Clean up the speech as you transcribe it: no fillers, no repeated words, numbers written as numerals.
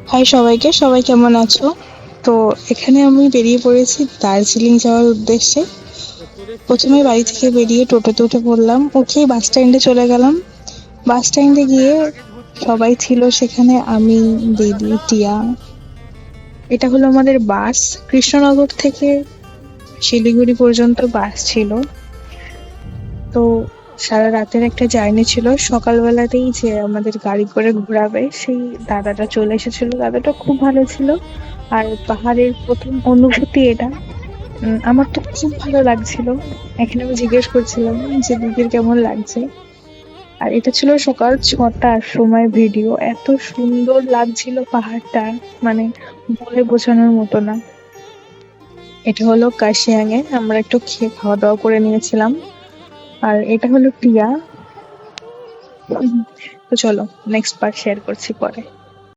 High সবাইকে, সবাই কেমন আছো? তো এখানে আমি বেরিয়ে পড়েছি দার্জিলিং যাওয়ার উদ্দেশ্যে। প্রথমে বাড়ি থেকে বেরিয়ে টোটোতে উঠে পড়লাম, উঠেই বাস স্ট্যান্ডে চলে গেলাম। বাস স্ট্যান্ডে গিয়ে সবাই ছিল সেখানে, আমি, দিদি, টিয়া। এটা হলো আমাদের বাস। কৃষ্ণনগর থেকে শিলিগুড়ি পর্যন্ত বাস ছিল। তো সারা রাতের একটা জার্নি ছিল। সকালবেলাতেই যে আমাদের গাড়ি করে ঘোরাবে সেই দাদাটা চলে এসেছিল। দাদাটা খুব ভালো ছিল। আর পাহাড়ের প্রথম অনুভূতি এটা। আমার তো খুব ভালো লাগছিল। এখানে আমি জিজ্ঞেস করছিলাম যে দিদির কেমন লাগছে। আর এটা ছিল সকাল 6টার সময় ভিডিও। এত সুন্দর লাগছিল পাহাড়টা, মানে বলে বোঝানোর মতো না। এটা হলো কার্শিয়াং এ, আমরা একটু খেয়ে খাওয়া দাওয়া করে নিয়েছিলাম। আর এটা হলো টিয়া। তো চলো, নেক্সট পার্ট শেয়ার করছি পরে।